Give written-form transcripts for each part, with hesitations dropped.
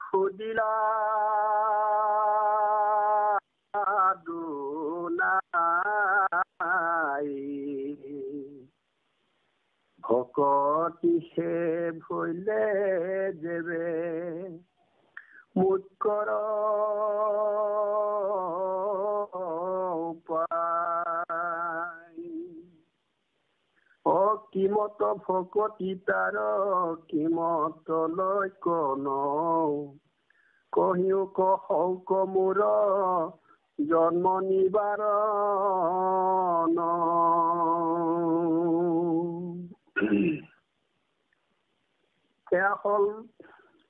সুদিলা দুনাই ভকতিহে ভইলে যেবে মুৎকৰ কিমত ভকতি তাৰ কিমত লৈ কন কহিও কহক মোৰ জন্ম নিবাৰণ। এয়া হ'ল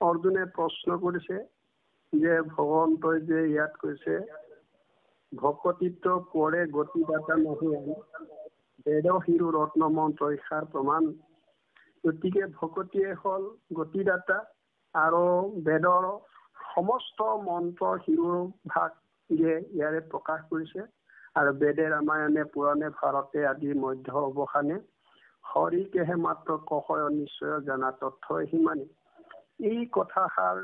অৰ্জুনে প্ৰশ্ন কৰিছে যে ভগৱন্তই যে ইয়াত কৈছে ভকতিত্ব পৰে গতিদাতা নহয় বেদ শিৰো ৰত্ন মন্ত্ৰ ইষাৰ প্ৰমাণ। গতিকে ভকতিয়ে হ'ল গতিদাতা আৰু বেদৰ সমস্ত মন্ত্ৰ শিৰো ভাগ ইয়াৰে প্ৰকাশ কৰিছে। আৰু বেদে ৰামায়ণে পুৰাণে ভাৰতে আদি মধ্য অৱসানে হৰিকেহে মাত্ৰ কহয় নিশ্চয় জানা তথ্য সিমানে। এই কথাষাৰ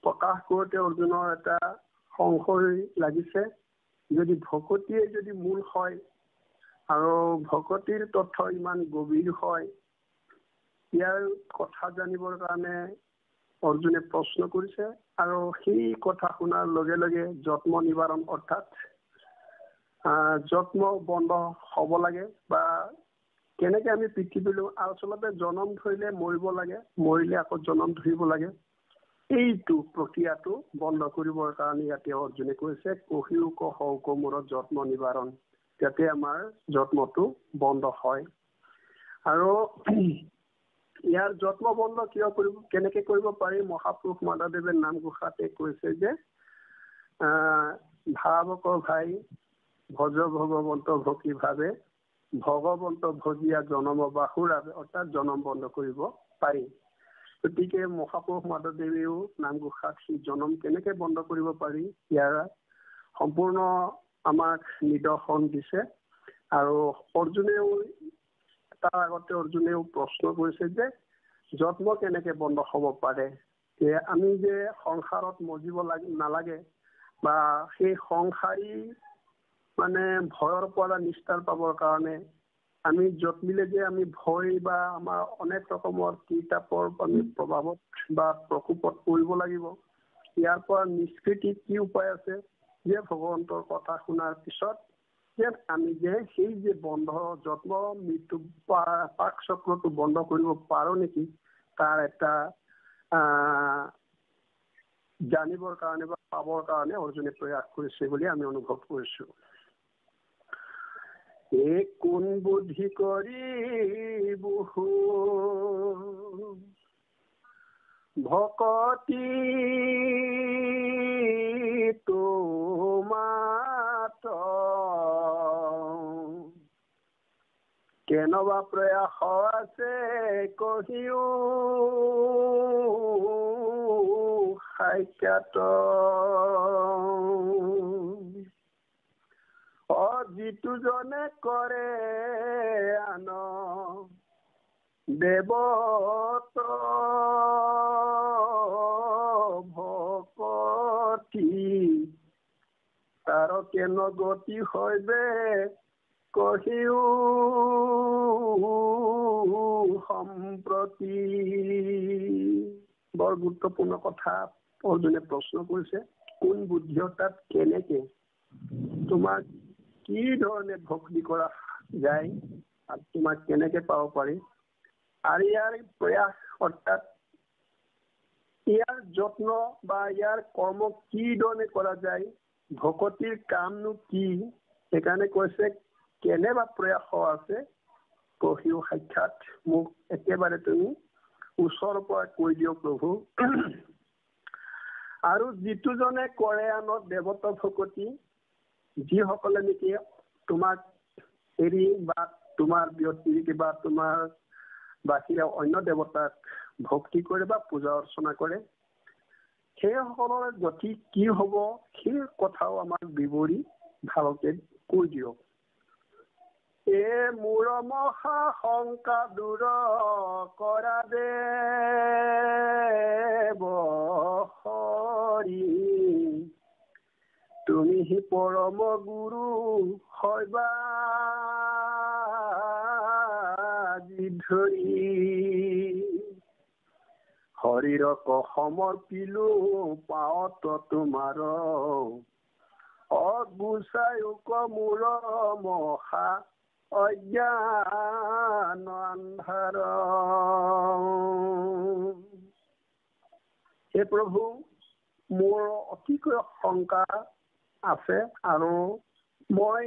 প্ৰকাশ কৰোঁতে অৰ্জুনৰ এটা সংশয় লাগিছে। যদি ভকতিয়ে যদি মূল হয় আৰু ভকতিৰ তথ্য ইমান গভীৰ হয়, ইয়াৰ কথা জানিবৰ কাৰণে অৰ্জুনে প্ৰশ্ন কৰিছে। আৰু সেই কথা শুনাৰ লগে লগে জন্ম নিবাৰণ অৰ্থাৎ জন্ম বন্ধ হ'ব লাগে, বা কেনেকে আমি পৃথিৱীলৈ আচলতে জন্ম ধৰিলে মৰিব লাগে, মৰিলে আকৌ জন্ম ধৰিব লাগে, এইটো প্ৰক্ৰিয়াটো বন্ধ কৰিবৰ কাৰণে ইয়াতে অৰ্জুনে কৈছে কহিও কহক মোৰ জন্ম নিবাৰণ, যাতে আমাৰ জন্মটো বন্ধ হয়। আৰু ইয়াৰ জন্ম বন্ধ কিয় কৰিব, কেনেকে কৰিব পাৰি, মহাপুৰুষ মাধৱদেৱে নামঘোষাতে কৈছে যে ভাৱক ভাই ভজ ভগৱন্ত ভক্তি ভাৱে ভগৱন্ত ভজিয়া জনম বাহুৰাৱে, অৰ্থাৎ জনম বন্ধ কৰিব পাৰি। গতিকে মহাপুৰুষ মাধৱদেৱেও নামঘোষাত সি জনম কেনেকে বন্ধ কৰিব পাৰি ইয়াৰ সম্পূৰ্ণ আমাক নিদৰ্শন দিছে। আৰু অৰ্জুনেও তাৰ আগতে অৰ্জুনেও প্ৰশ্ন কৰিছে যে জন্ম কেনেকে বন্ধ হ'ব পাৰে, যে আমি যে সংসাৰত মজিব নালাগে, বা সেই সংসাৰী মানে ভয়ৰ পৰা নিস্তাৰ পাবৰ কাৰণে আমি জন্মিলে যে আমি ভয় বা আমাৰ অনেক ৰকমৰ কিতাপৰ আমি প্ৰভাৱত বা প্ৰকোপত পৰিব লাগিব। ইয়াৰ পৰা নিষ্কৃতি কি উপায় আছে, যে ভগৱন্তৰ কথা শুনাৰ পিছত যে আমি যে সেই যে বন্ধ জন্ম মৃত্যু পাক চক্ৰটো বন্ধ কৰিব পাৰো নেকি, তাৰ এটা জানিবৰ কাৰণে বা পাবৰ কাৰণে অৰ্জুনে প্ৰয়াস কৰিছে বুলি আমি অনুভৱ কৰিছো। এই কোন বুদ্ধি কৰি বহু ভকতি তোমাত কেনবা প্ৰয়াস আছে কহিও সাক্ষাৎ যিটো জনে কৰে আন দেৱত ভকতি তাৰ কেন গতি হইবে কহিও সম্প্ৰতি। বৰ গুৰুত্বপূৰ্ণ কথা অৰ্জুনে প্ৰশ্ন কৰিছে, কোন বুদ্ধিতাত কেনেকে তোমাক কি ধৰণে ভক্তি কৰা যায় আৰু তোমাক কেনেকে পাব পাৰি, আৰু ইয়াৰ প্ৰয়াস অৰ্থাৎ ইয়াৰ যত্ন বা ইয়াৰ কৰ্ম কি ধৰণে কৰা যায়, ভকতিৰ কামনো কি, সেইকাৰণে কৈছে কেনেবা প্ৰয়াস আছে কহিও সাক্ষাৎ, মোক একেবাৰে তুমি ওচৰৰ পৰা কৈ দিয়ক প্ৰভু। আৰু যিটো জনে কৰে আনত দেৱতা ভকতি, যিসকলে নেকি তোমাক এৰি বা তোমাৰ ব্যক্তি বা তোমাৰ বাহিৰা অন্য দেৱতাক ভক্তি কৰে বা পূজা অৰ্চনা কৰে, সেইসকলৰ গতি কি হ'ব সেই কথাও আমাক বিৱৰি ভালকে কৈ দিয়ক। মোৰ মহা শংকা দূৰ কৰা দেৱ হৰি, তুমি পৰম গুৰু হবা ধৰি, শৰীৰক সমৰ্পিলো পাওঁত তোমাৰ, অগুচায়ুক মোৰ মহা অজ্ঞান আন্ধাৰ। হে প্ৰভু, মোৰ অতিকৈ শংকা আছে আৰু মই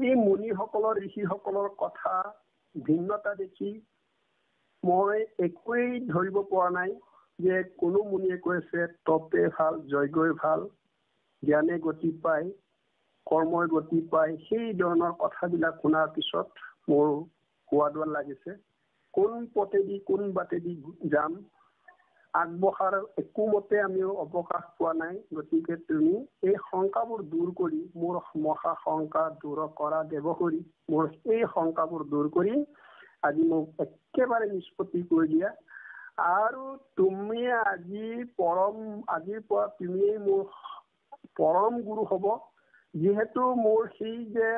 এই মুনিসকলৰ ঋষিসকলৰ কথা ভিন্নতা দেখি মই একোৱেই ধৰিব পৰা নাই যে কোনো মুনিয়ে কৈছে তপে ভাল, যজ্ঞই ভাল, জ্ঞানে গতি পায়, কৰ্মই গতি পায়। সেই ধৰণৰ কথাবিলাক শুনাৰ পিছত মোৰ সোৱাদ লাগিছে। কোন পথেদি কোন বাটেদি যাম, আগবঢ়াৰ একো মতে আমিও অৱকাশ পোৱা নাই। গতিকে তুমি এই শংকাবোৰ দূৰ কৰি, মোৰ মহা শংকা দূৰ কৰা দেৱহৰি, মোৰ এই শংকাবোৰ দূৰ কৰি আজি মোক একেবাৰে নিষ্পত্তি কৰি দিয়া। আৰু তুমি আজিৰ পৰা তুমিয়েই মোৰ পৰম গুৰু হব। যিহেতু মোৰ সেই যে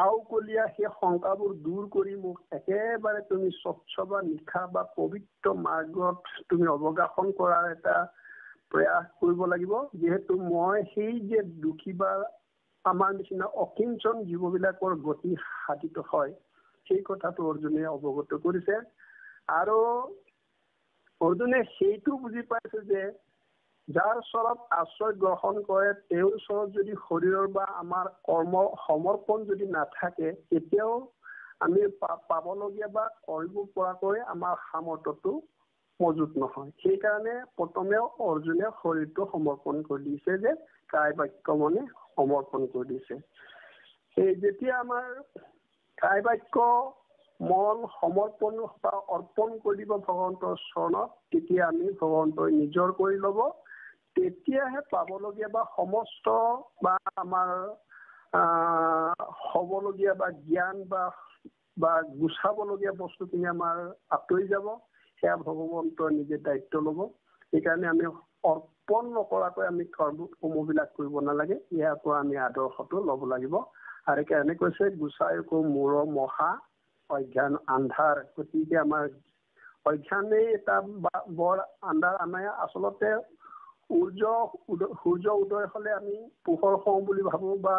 আওকলীয়া সেই শংকাবোৰ দূৰ কৰি মোক একেবাৰে তুমি স্বচ্ছ বা নিশা বা পবিত্ৰ মাৰ্গত তুমি অৱগাহন কৰাৰ এটা প্ৰয়াস কৰিব লাগিব। যিহেতু মই সেই যে দুখী বা আমাৰ নিচিনা অকিঞ্চন জীৱবিলাকৰ গতি সাধিত হয়, সেই কথাটো অৰ্জুনে অৱগত কৰিছে। আৰু অৰ্জুনে সেইটো বুজি পাইছে যে যাৰ ওচৰত আশ্ৰয় গ্ৰহণ কৰে তেওঁৰ ওচৰত যদি শৰীৰৰ বা আমাৰ কৰ্ম সমৰ্পণ যদি নাথাকে, তেতিয়াও আমি পাবলগীয়া বা কৰিব পৰাকৈ আমাৰ সামৰ্থ্যটো মজুত নহয়। সেইকাৰণে প্ৰথমে অৰ্জুনে শৰীৰটো সমৰ্পণ কৰি দিছে, যে কায় বাক্য মনে সমৰ্পণ কৰি দিছে। সেই যেতিয়া আমাৰ কায় বাক্য মন সমৰ্পণ বা অৰ্পণ কৰি দিব ভগৱন্তৰ চৰণত, তেতিয়া আমি ভগৱন্তই নিজৰ কৰি ল'ব। তেতিয়াহে পাবলগীয়া বা সমস্ত বা আমাৰ হ'বলগীয়া বা জ্ঞান বা গুচাবলগীয়া বস্তুখিনি আমাৰ আঁতৰি যাব। সেয়া ভগৱন্তই নিজে দায়িত্ব ল'ব। সেইকাৰণে আমি অৰ্পণ নকৰাকৈ আমি কৰ্মবিলাক কৰিব নালাগে। ইয়াৰ পৰা আমি আদৰ্শটো ল'ব লাগিব। আৰু সেইকাৰণে কৈছে গুচায়কো মূৰ মহা অজ্ঞান আন্ধাৰ। গতিকে আমাৰ অজ্ঞানেই এটা বৰ আন্ধাৰ। আমাৰ আচলতে সূৰ্য উদয় হলে আমি পোহৰ হওঁ বুলি ভাবো, বা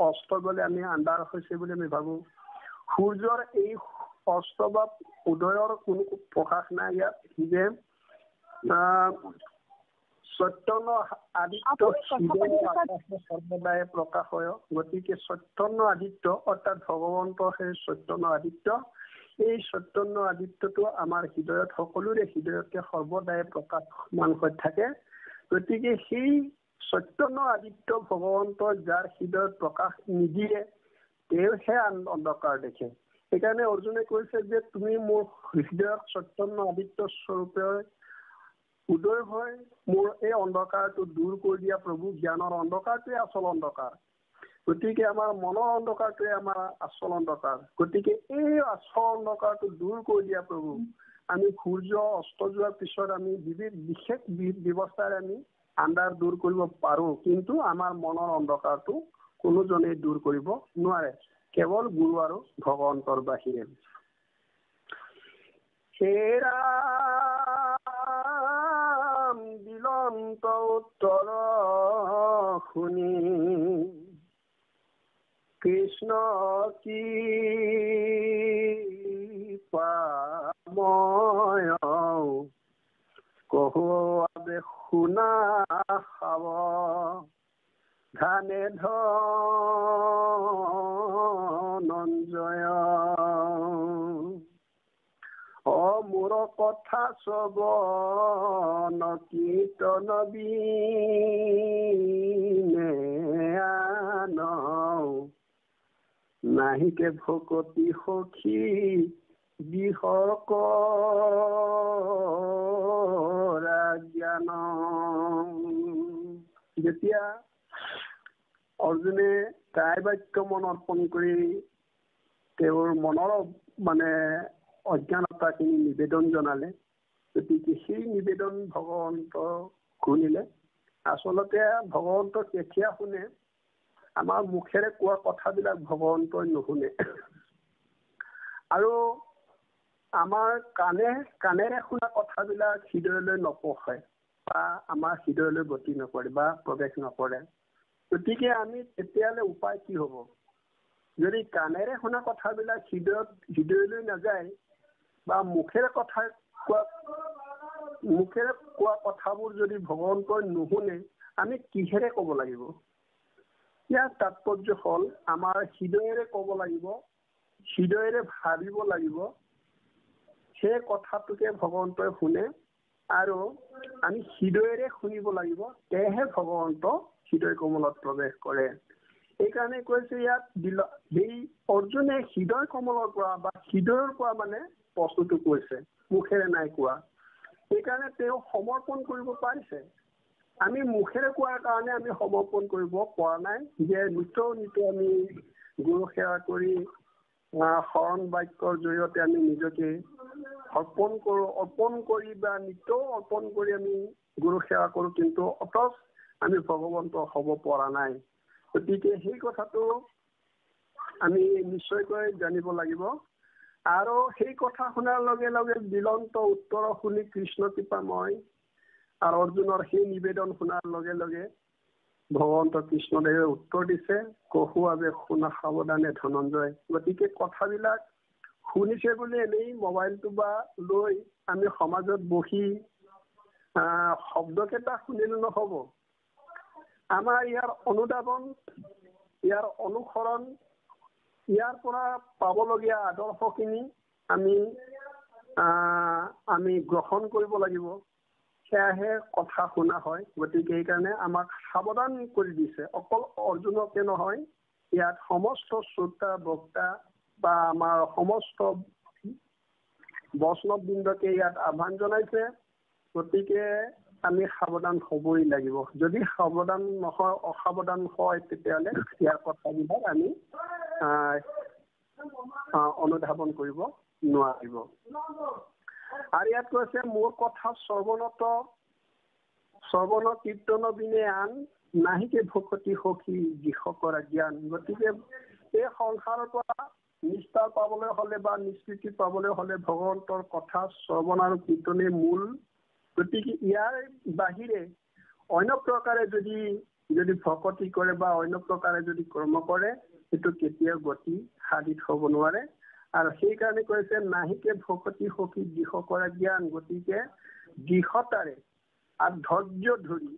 অস্ত গলে আমি আন্ধাৰ হৈছে বুলি আমি ভাবো। সূৰ্যৰ এই অস্ত বা উদয়ৰ কোনো প্ৰকাশ নাই। ইয়াত যে চৈতন্য আদিত্য সৰ্বদাই প্ৰকাশ হয়। গতিকে চৈতন্য আদিত্য অৰ্থাৎ ভগৱন্তৰ সেই চৈতন্য আদিত্য, এই চৈতন্য আদিত্যটো আমাৰ হৃদয়ত, সকলোৰে হৃদয়তে সৰ্বদাই প্ৰকাশমান হৈ থাকে। গতিকে সেই চৈতন্য আদিত্য ভগৱন্তৰ যাৰ হৃদয়ত প্ৰকাশ নিদিয়ে, তেওঁহে অন্ধকাৰ দেখে। সেইকাৰণে অৰ্জুনে কৈছে যে তুমি মোৰ হৃদয়ত চৈতন্য আদিত্য স্বৰূপে উদয় হয় মোৰ এই অন্ধকাৰটো দূৰ কৰি দিয়া প্ৰভু। জ্ঞানৰ অন্ধকাৰটোৱে আচল অন্ধকাৰ। গতিকে আমাৰ মনৰ অন্ধকাৰটোৱে আমাৰ আচল অন্ধকাৰ। গতিকে এই আচল অন্ধকাৰটো দূৰ কৰি দিয়া প্ৰভু। আমি সূৰ্য অস্ত যোৱাৰ পিছত আমি বিশেষ ব্যৱস্থাৰে আমি আন্ধাৰ দূৰ কৰিব পাৰো, কিন্তু আমাৰ মনৰ অন্ধকাৰটো কোনোজনেই দূৰ কৰিব নোৱাৰে, কেৱল গুৰু আৰু ভগৱন্তৰ বাহিৰে। হেৰা বিলন্ত উত্তৰ শুনি কৃষ্ণ কি পাময় কহুৱাবে শুনা খাব ধানে ধনঞ্জয়। মোৰ কথা শ্ৰৱণ কীৰ্তন বিনে আন নাহিকে ভকতি সখী বিহক জ্ঞান। যেতিয়া অৰ্জুনে তাই বাক্য মন অৰ্পণ কৰি তেওঁৰ মনৰ মানে অজ্ঞানতাখিনি নিবেদন জনালে। গতিকে সেই নিবেদন ভগৱন্ত শুনিলে। আচলতে ভগৱন্ত কেতিয়া শুনে? আমাৰ মুখেৰে কোৱা কথাবিলাক ভগৱন্তই নুশুনে। আৰু আমাৰ কাণেৰে শুনা কথাবিলাক হৃদয়লৈ নপঢ়ে বা আমাৰ হৃদয়লৈ গতি নকৰে বা প্ৰৱেশ নকৰে। গতিকে আমি তেতিয়াহ'লে উপায় কি হ'ব? যদি কাণেৰে শুনা কথাবিলাক হৃদয়লৈ নাযায় বা মুখেৰে কোৱা কথাবোৰ যদি ভগৱন্তই নুশুনে, আমি কিহেৰে ক'ব লাগিব? ইয়াৰ তাৎপৰ্য হ'ল আমাৰ হৃদয়েৰে ক'ব লাগিব, হৃদয়েৰে ভাবিব লাগিব। সেই কথাটোকে ভগৱন্তই শুনে আৰু আমি হৃদয়েৰে শুনিব লাগিব। তেহে ভগৱন্ত হৃদয় কমলত প্ৰৱেশ কৰে। এইকাৰণে কৈছে ইয়াত সেই অৰ্জুনে হৃদয় কমলৰ পৰা বা হৃদয়ৰ পৰা মানে বস্তুটো কৈছে, মুখেৰে নাই কোৱা। সেইকাৰণে তেওঁ সমৰ্পণ কৰিব পাৰিছে। আমি মুখেৰে কোৱাৰ কাৰণে আমি সমৰ্পণ কৰিব পৰা নাই। যে নিতৌ আমি গুৰু সেৱা কৰি শৰণ বাক্যৰ জৰিয়তে আমি নিজকে অৰ্পণ কৰি বা নিতৌ অৰ্পণ কৰি আমি গুৰু সেৱা কৰোঁ, কিন্তু অথচ আমি ভগৱন্ত হ'ব পৰা নাই। গতিকে সেই কথাটো আমি নিশ্চয়কৈ জানিব লাগিব। আৰু সেই কথা শুনাৰ লগে লগে বিলন্ত উত্তৰ শুনি কৃষ্ণ কৃপাময় আৰু অৰ্জুনৰ সেই নিবেদন শুনাৰ লগে লগে ভগৱন্ত কৃষ্ণদেৱে উত্তৰ দিছে, কহুৱাবে শুনা সাৱধানে ধনঞ্জয়। গতিকে কথাবিলাক শুনিছে বুলি এনেই মোবাইলটো বা লৈ আমি সমাজত বহি শব্দকেইটা শুনিলে নহ'ব। আমাৰ ইয়াৰ অনুধাৱন, ইয়াৰ অনুসৰণ, ইয়াৰ পৰা পাবলগীয়া আদৰ্শখিনি আমি গ্ৰহণ কৰিব লাগিব। সেয়াহে কথা শুনা হয়। গতিকে এইকাৰণে আমাক সাৱধান কৰি দিছে। অকল অৰ্জুনকে নহয়, ইয়াত সমস্ত শ্ৰোতা বক্তা বা আমাৰ সমস্ত বৈষ্ণৱ বৃন্দকে ইয়াত আহ্বান জনাইছে। গতিকে আমি সাৱধান হ'বই লাগিব। যদি সাৱধান নহয়, অসাৱধান হয়, তেতিয়াহ'লে ইয়াৰ কথাবিলাক আমি অনুধাৱন কৰিব নোৱাৰিব। আৰু ইয়াত কৈছে, মোৰ কথা শ্ৰৱণ কীৰ্তন বিনে আন নাহিকে ভকতি সখী দিশ কৰা জ্ঞান। গতিকে এই সংসাৰৰ পৰা নিষ্ঠা পাবলৈ হ'লে বা নিষ্কৃতি পাবলৈ হ'লে ভগৱন্তৰ কথা শ্ৰৱণ আৰু কীৰ্তনে মূল। গতিকে ইয়াৰ বাহিৰে অন্য প্ৰকাৰে যদি ভকতি কৰে বা অন্য প্ৰকাৰে যদি কৰ্ম কৰে, সেইটো কেতিয়াও গতি সাধিত হ'ব নোৱাৰে। আৰু সেইকাৰণে কৈছে, নাহিকে ভকতি সখী দিশ কৰা জ্ঞান। গতিকে দৃঢ়তাৰে আৰু ধৈৰ্য ধৰি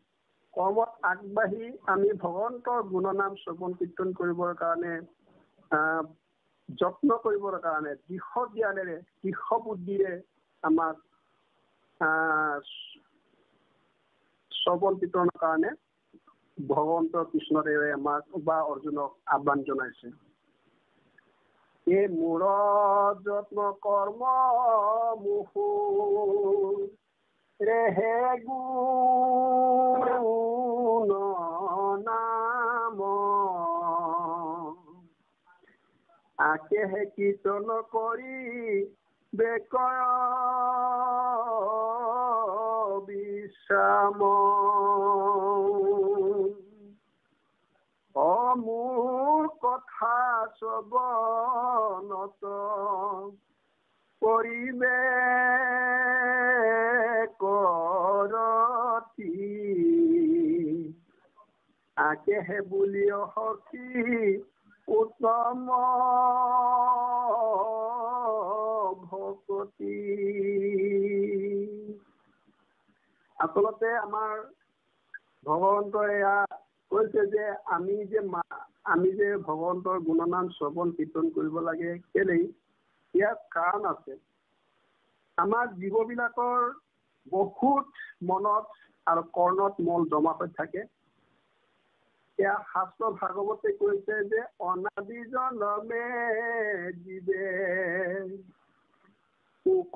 কৰ্মত আগবাঢ়ি আমি ভগৱন্তৰ গুণনাম শ্ৰৱণ কীৰ্তন কৰিবৰ কাৰণে যত্ন কৰিবৰ কাৰণে দৃঢ় জ্ঞানেৰে দৃঢ় বুদ্ধিৰে আমাক শ্ৰৱণ কীৰ্তনৰ কাৰণে ভগৱন্ত কৃষ্ণদেৱে আমাক বা অৰ্জুনক আহ্বান জনাইছে। এই মূৰ যত্ন কৰ্ম মুহু ৰেহে গুণ নাম আকেহে কীৰ্তন কৰি বেকৰ বিশ্ৰাম। মোৰ কথা শ্ৰৱণত কৰিবে কৰতি আকেহে বুলি সখী উত্তম ভকতি। আচলতে আমাৰ ভগৱন্তই কৈছে যে আমি যে ভগৱন্তৰ গুণনাম শ্ৰৱণ কীৰ্তন কৰিব লাগে। কেলেই? ইয়াৰ কাৰণ আছে। আমাৰ জীৱবিলাকৰ বহুত মনত আৰু কৰ্ণত মল জমা হৈ থাকে। এয়া শাস্ত্ৰ ভাগৱতে কৈছে যে অনাদি জনমে জীৱে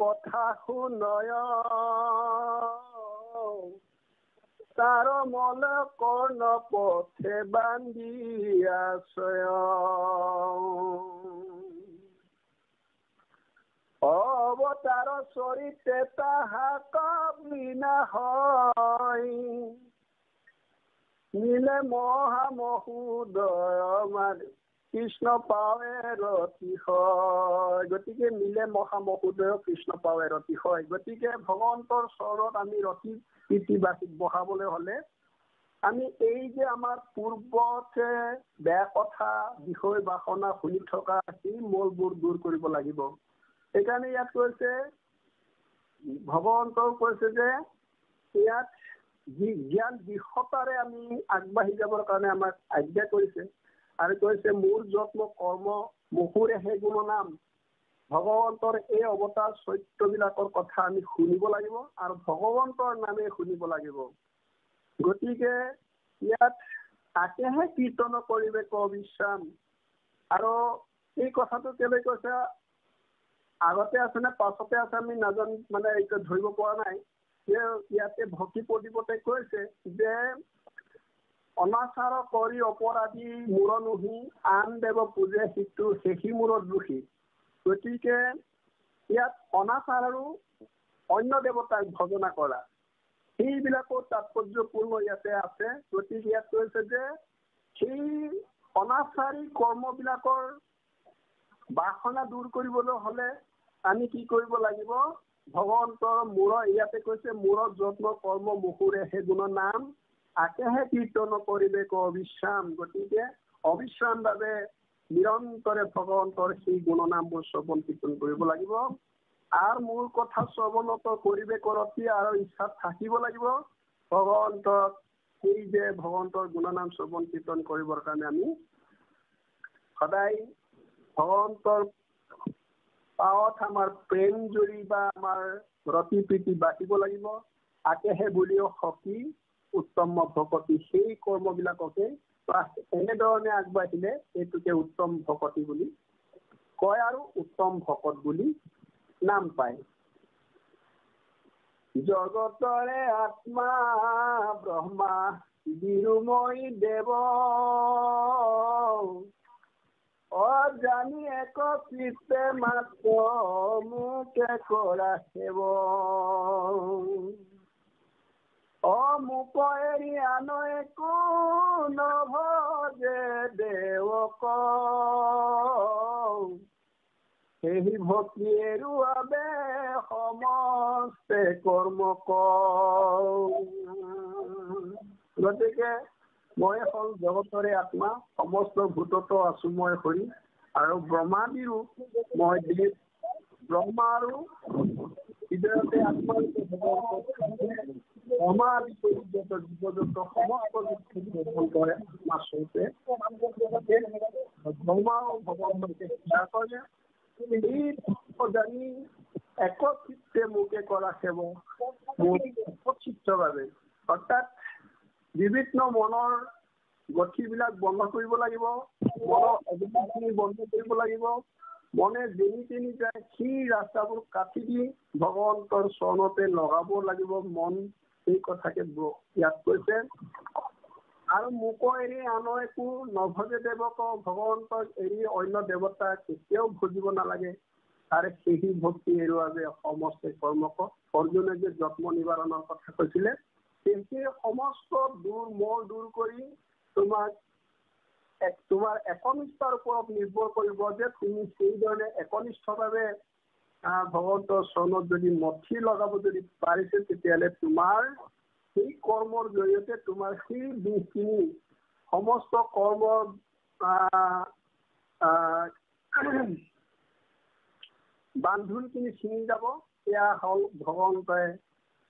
কথা শুনয় তাৰ মল কৰ্ণ পথে বান্ধি আশ্ৰয় অৱতাৰ চৰিতে তাহাক বিনা হয় নীলে মহামহোদয় মান কৃষ্ণ পাৱে ৰতি হয়। গতিকে নীলে মহামহোদয় কৃষ্ণ পাৱে ৰতি হয়। গতিকে ভগৱন্তৰ চৰণত আমি ৰতি প্ৰীতি বহাবলৈ হলে আমি এই যে আমাৰ পূৰ্বতে বেয়া কথা বিষয় বাসনা শুনি থকা সেই মূলবোৰ দূৰ কৰিব লাগিব। সেইকাৰণে ইয়াত কৈছে ভগৱন্তও কৈছে যে ইয়াত জ্ঞান দিশতাৰে আমি আগবাঢ়ি যাবৰ কাৰণে আমাক আজ্ঞা কৰিছে আৰু কৈছে মোৰ যত্ন কৰ্ম মুখুৰেহে গুণ নাম। ভগৱন্তৰ এই অৱতাৰ চৰিত্ৰবিলাকৰ কথা আমি শুনিব লাগিব আৰু ভগৱন্তৰ নামে শুনিব লাগিব। গতিকে ইয়াত তাকেহে কীৰ্তন কৰিবে ক বিশ্ৰাম। আৰু এই কথাটো কেলৈ কৈছে আগতে আছে নে পাছতে আছে আমি নাজানো, মানে এইটো ধৰিব পৰা নাই। যে ইয়াতে ভক্তি প্ৰদীপতে কৈছে যে অনাচাৰ কৰি অপৰাধী মূৰ নুহি আন দেৱ পূজে সিটো শেষি মূৰত দোষী। গতিকে ইয়াত অনাচাৰ আৰু অন্য দেৱতাক ভজনা কৰা সেইবিলাকৰ তাৎপৰ্যপূৰ্ণ ইয়াতে আছে। গতিকে ইয়াত কৈছে যে সেই অনাচাৰী কৰ্মবিলাকৰ বাসনা দূৰ কৰিবলৈ হলে আমি কি কৰিব লাগিব? ভগৱন্তৰ মূৰৰ ইয়াতে কৈছে মূৰৰ যত্ন কৰ্ম মুখুৰে হে গুণ নাম আকেহে কীৰ্তন কৰিবে ক অবিশ্ৰাম। গতিকে অবিশ্ৰামভাৱে নিৰন্তৰে ভগৱন্তৰ সেই গুণনামবোৰ শ্ৰৱণ কীৰ্তন কৰিব লাগিব। আৰু মোৰ কথা শ্ৰৱণত কৰিবে কৰতি আৰু ইচ্ছাত থাকিব লাগিব ভগৱন্তক সেই যে ভগৱন্তৰ গুণনাম শ্ৰৱণ কীৰ্তন কৰিবৰ কাৰণে আমি সদায় ভগৱন্তৰ পাৱত আমাৰ প্ৰেম জুৰি বা আমাৰ ৰতি প্ৰীতি বাঢ়িব লাগিব। আকেহে বুলিও সখী উত্তম ভকতি সেই কৰ্মবিলাককে এনেধৰণে আগবাঢ়িলে এইটোকে উত্তম ভকতি বুলি কয় আৰু উত্তম ভকত বুলি নাম পায়। জগতৰে আত্মা ব্ৰহ্মা বিৰুময় দেৱ অজানি এক চিত্তে মাত্ৰ মোকে কৰা সেৱ মোক এৰি আন একো নভজে দেৱক সেই ভক্তি এৰুৱাবে সমস্তে কৰ্ম গতিকে মই হ'ল জগতৰে আত্মা সমস্ত ভূতত আছো মই হৰি আৰু ব্ৰহ্মাদিৰো মই দেৱ ব্ৰহ্মা আৰু হৃদয়তে আত্মা ব্ৰহ্মা আদি জীৱ জন্তু সমস্ত কৰে আচলতে ব্ৰহ্মা ভগৱানকে সেৱা কৰে জানি একচিত্তে মোকে কৰা সেৱ একচিত্তভাৱে অৰ্থাৎ বিভিন্ন মনৰ গতিবিলাক বন্ধ কৰিব লাগিব, মনৰ অভিনয়খিনি বন্ধ কৰিব লাগিব। মনে যেনি তেনি যায় সেই ৰাস্তাবোৰ কাটি দি ভগৱন্তৰ চৰণতে লগাব লাগিব মন। এই কথাকে ইয়াত কৈছে আৰু মোক এৰি আন একো নভজে দেৱক ভগৱন্তক এৰি অন্য দেৱতা কেতিয়াও ভজিব নালাগে। আৰু সেই ভক্তি এৰুৱাবে সমস্ত কৰ্মক। অৰ্জুনে যে যত্ন নিবাৰণৰ কথা কৈছিলে সেই সমস্ত মল দূৰ কৰি তোমাৰ একনিষ্ঠাৰ ওপৰত নিৰ্ভৰ কৰিব যে তুমি সেইধৰণে একনিষ্ঠভাৱে ভগৱন্তৰ চৰণত যদি মঠি লগাব যদি পাৰিছে তেতিয়াহ'লে তোমাৰ সেই কৰ্মৰ জৰিয়তে তোমাৰ সেই দিশখিনি সমস্ত কৰ্মৰ বান্ধোনখিনি ছিঙি যাব। এয়া হ'ল ভগৱন্তই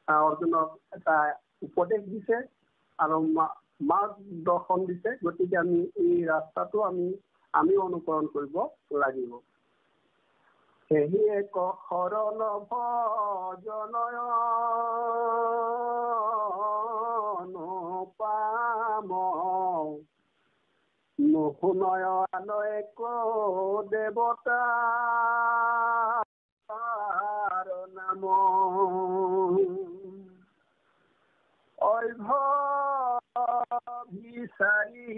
অৰ্জুনক এটা উপদেশ দিছে আৰু মাৰ্গদৰ্শন দিছে। গতিকে আমি এই ৰাস্তাটো আমি অনুকৰণ কৰিব লাগিব। সেহি এক শৰণ ভজনয় পাম নুশুনয় আন এক দেৱতাৰ নাম অভয় বিচাৰি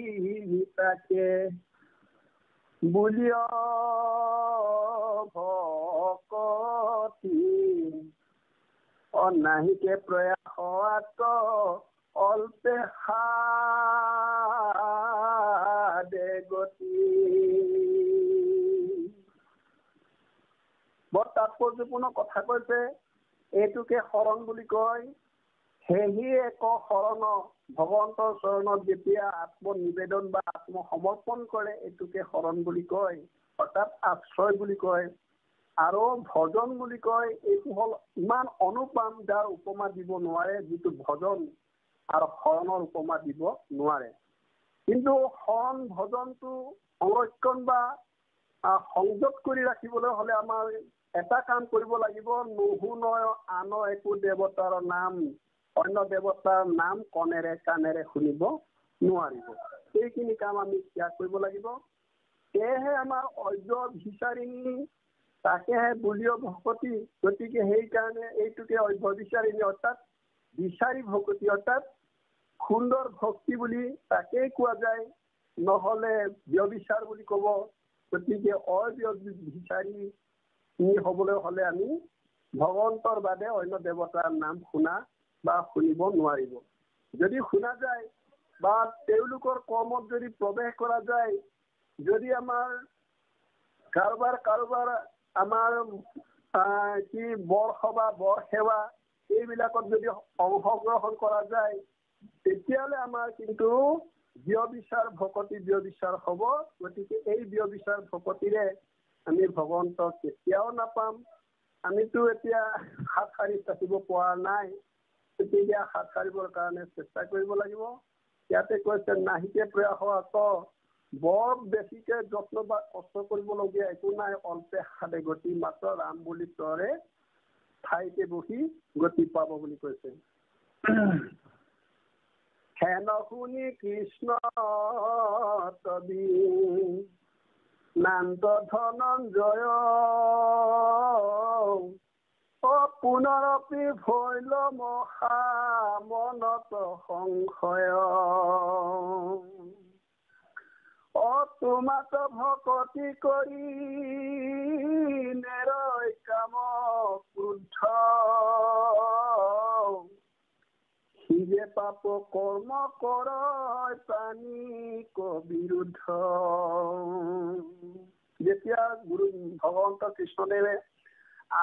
তাকে বুলিয় ভকতি অনাহিকে প্ৰয়াসত অল্পে সাদে গতি। বৰ তাৎপৰ্যপূৰ্ণ কথা কৈছে। এইটোকে শৰণ বুলি কয়। সেহি এক শৰণ ভগৱন্তৰ চৰণত যেতিয়া আত্মনিবেদন বা আত্মসমৰ্পণ কৰে, এইটোকে শৰণ বুলি কয়, অৰ্থাৎ আশ্ৰয় বুলি কয়। আৰু ভজন বুলি কয়, এইটো হ'ল ইমান অনুপম যাৰ উপমা দিব নোৱাৰে, যিটো ভজন আৰু শৰণৰ উপমা দিব নোৱাৰে। কিন্তু শৰণ ভজনটো সংৰক্ষণ বা সংযত কৰি ৰাখিবলৈ হ'লে আমাৰ এটা কাম কৰিব লাগিব, নুশুনয় আন একো দেৱতাৰ নাম, অন্য দেৱতাৰ নাম কণেৰে কাণেৰে শুনিব নোৱাৰিব। সেইখিনি কাম আমি ত্যাগ কৰিব লাগিব। সেয়েহে আমাৰ অৰ্য বিচাৰিণী, তাকেহে বুলিয় ভকতি। গতিকে সেইকাৰণে এইটোকে অৰ্য বিচাৰিণী, অৰ্থাৎ বিচাৰি ভকতি, অৰ্থাৎ সুন্দৰ ভক্তি বুলি তাকেই কোৱা যায়, নহ'লে ব্যভিচাৰ বুলি ক'ব। গতিকে অব্যভিচাৰী হ'বলৈ হ'লে আমি ভগৱন্তৰ বাদে অন্য দেৱতাৰ নাম শুনা বা শুনিব নোৱাৰিব। যদি শুনা যায় বা তেওঁলোকৰ কৰ্মত যদি প্ৰৱেশ কৰা যায়, যদি আমাৰ কাৰোবাৰ আমাৰ বৰসভা বৰসেৱা এইবিলাকত যদি অংশগ্ৰহণ কৰা যায়, তেতিয়াহ'লে আমাৰ কিন্তু ব্যভিচাৰ ভকতি ব্যভিচাৰ হ'ব। গতিকে এই ব্যভিচাৰ ভকতিৰে আমি ভগৱন্তক কেতিয়াও নাপাম। আমিতো এতিয়া হাত সাৰি থাকিব পৰা নাই। গতিকে হাত সাৰিবৰ কাৰণে চেষ্টা কৰিব লাগিব। ইয়াতে কৈছে নাহিকে প্ৰয়াসত, বৰ বেছিকে যত্ন বা কষ্ট কৰিবলগীয়া একো নাই, অল্পে সাদে গতি, মাত্ৰ ৰাম বুলি তৰে ঠাইতে বহি গতি পাব বুলি কৈছে। হেন শুনি কৃষ্ণ তবি নান্ত ধনঞ্জয়, পুনৰপি ভৈল মহা মনত সংশয়, তোমাক ভকতি কৰি নেৰয় কাম ক্ৰোধ, সিজে পাপ কৰ্ম কৰয় প্ৰাণীক বিৰুদ্ধ। যেতিয়া গুৰু ভগৱন্ত কৃষ্ণদেৱে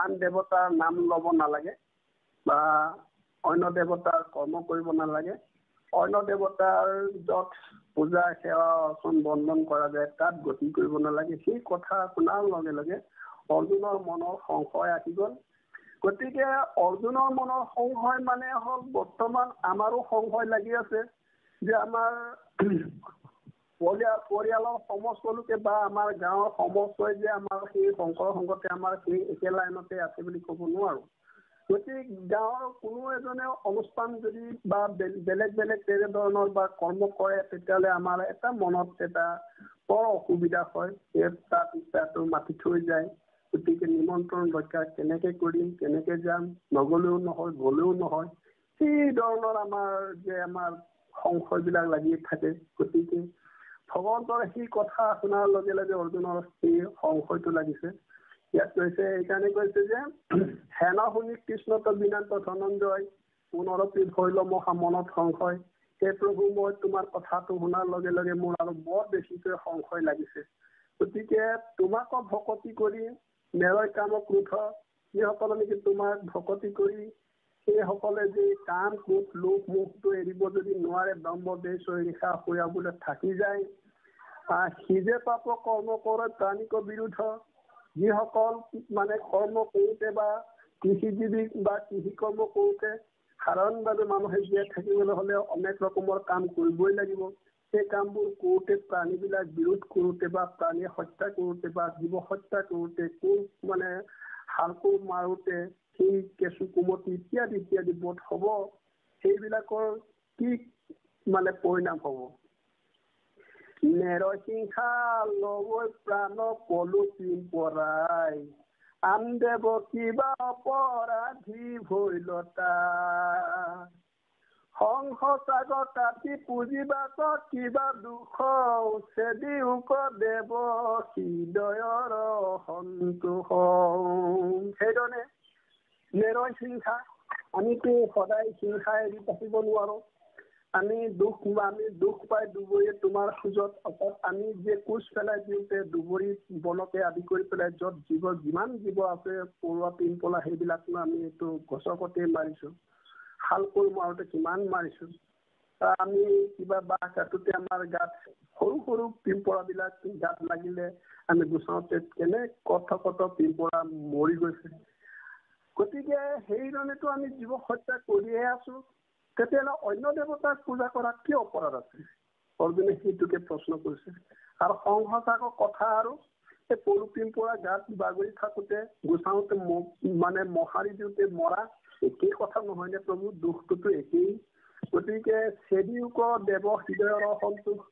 আন দেৱতাৰ নাম ল'ব নালাগে বা অন্য দেৱতাৰ কৰ্ম কৰিব নালাগে, অন্য দেৱতাৰ য'ত পূজা সেৱা অৰ্চন বন্ধন কৰা যায় তাত গতি কৰিব নালাগে, সেই কথা শুনাৰ লগে লগে অৰ্জুনৰ মনৰ সংশয় আহি গ'ল। গতিকে অৰ্জুনৰ মনৰ সংশয় মানে হ'ল, বৰ্তমান আমাৰো সংশয় লাগি আছে যে আমাৰ পৰিয়ালৰ সমস্ত লোকে বা আমাৰ গাঁৱৰ সমস্তই যে আমাৰ সেই শংকৰ সংঘতে আমাৰ সেই একে লাইনতে আছে বুলি ক'ব নোৱাৰোঁ। গতিকে গাঁৱৰ কোনো এজনে অনুষ্ঠান যদি বা বেলেগ বেলেগ তেনেধৰণৰ বা কৰ্ম কৰে, তেতিয়াহ'লে আমাৰ এটা মনত এটা বৰ অসুবিধা হয়, তাত ইচ্ছাটো মাতি থৈ যায়। গতিকে নিমন্ত্ৰণ ৰক্ষা কেনেকৈ কৰিম, কেনেকৈ যাম, নগ'লেও নহয় গ'লেও নহয়, সেই ধৰণৰ আমাৰ সংশয়বিলাক লাগি থাকে। গতিকে ভগৱন্তৰ সেই কথা শুনাৰ লগে লগে অৰ্জুনৰ সেই সংশয়টো লাগিছে। ইয়াত কৈছে, এইকাৰণে কৈছে যে হেন শুনি কৃষ্ণ বিনান্ত ধনঞ্জয়, পুনৰপি ভৈল মহা মনত সংশয়। হে প্ৰভু, মই তোমাৰ কথাটো শুনাৰ লগে লগে মোৰ আৰু বৰ বেছিকৈ সংশয় লাগিছে। গতিকে তোমাক ভকতি কৰি নেৰয় কাম ক্ৰোধ, যিসকলে নেকি তোমাক ভকতি কৰি সেইসকলে যে কাম ক্ৰোধ লোভ মোহটো এৰিব যদি নোৱাৰে, দম্ভ দেশ ৰিষা সুয়াবলৈ থাকি যায়, সিজে পাপ কৰ্ম কৰে প্ৰাণীক বিৰুদ্ধ, যিসকল মানে কৰ্ম কৰোঁতে বা কৃষিজীৱী বা কৃষি কৰ্ম কৰোঁতে সাধাৰণভাৱে মানুহে জীয়াই থাকিবলৈ হ'লে অনেক ৰকমৰ কাম কৰিবই লাগিব। সেই কামবোৰ কৰোঁতে প্ৰাণীবিলাক বিৰোধ কৰোঁতে বা প্ৰাণী হত্যা কৰোঁতে বা জীৱ হত্যা কৰোঁতে, মানে হালকো মাৰোঁতে, সেই কেঁচু কুমতি ইত্যাদি ইত্যাদি বোধ হ'ব, সেইবিলাকৰ কি মানে পৰিণাম হ'ব? নেৰসিংহা লবৈ প্ৰাণ পলুকি পৰাই, আন দেৱ কিবা অপৰাধী ভৈলতা, সংসাৰ কাটি পুঁজিবাক কিবা দুখ চেদি উক দেৱ হৃদয়ৰ সন্তোষ। সেইধৰণে নেৰয় হিংসা। আমিতো সদায় হিংসা এৰি থাকিব নোৱাৰো। আমি দুখ পাই দুবৰি তোমাৰ খোজত, অৰ্থাৎ আমি যে কোচ পেলাই দিওঁতে দুবৰি বনকে আদি কৰি পেলাই য'ত যিমান জীৱ আছে পৰুৱা পিম্পলা সেইবিলাকনো আমি এইটো গছকতে মাৰিছো। শাল কোৰ মাৰোতে কিমান মাৰিছো। আমি কিবা বাঁহ কাটোতে আমাৰ গাত সৰু সৰু পিম্পৰাবিলাক গাত লাগিলে আমি গুচাওঁতে কেনে কত পিম্পৰা মৰি গৈছে। গতিকে সেইধৰণেতো আমি জীৱ হত্যা কৰিয়ে আছো। তেতিয়াহ'লে অন্য দেৱতাক পূজা কৰা কি অপৰাধ আছে? অৰ্জুনে সেইটোকে প্ৰশ্ন কৰিছে। আৰু সংসাৰৰ কথা আৰু এই পৰু পিম্পৰা গাত বাগৰি থাকোতে গুচাওঁতে মহাৰি দিওঁতে মৰা একেই কথা নহয়নে প্ৰভু? দুখটোতো একেই। গতিকে চেদিউক দেৱ হৃদয়ৰ সন্তোষ,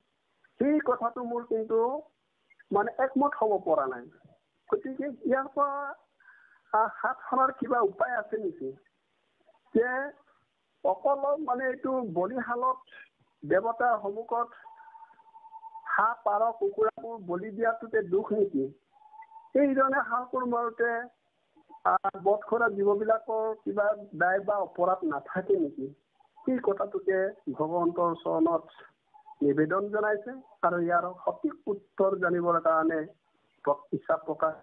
সেই কথাটো মোৰ কিন্তু একমত হ'ব পৰা নাই। গতিকে ইয়াৰ পৰা হাত সৰাৰ কিবা উপায় আছে নেকি? যে অকল এইটো বলিশালত দেৱতাৰ সন্মুখত হাঁহ পাৰ কুকুৰাবোৰ বলি দিয়াটোতে দুখ নেকি? সেইধৰণে শাল কোৰ মাৰোতে বধ কৰা জীৱবিলাকৰ কিবা দায় বা অপৰাধ নাথাকে নেকি? সেই কথাটোকে ভগৱন্তৰ চৰণত নিবেদন জনাইছে আৰু ইয়াৰ সঠিক উত্তৰ জানিবৰ কাৰণে ইচ্ছা প্ৰকাশ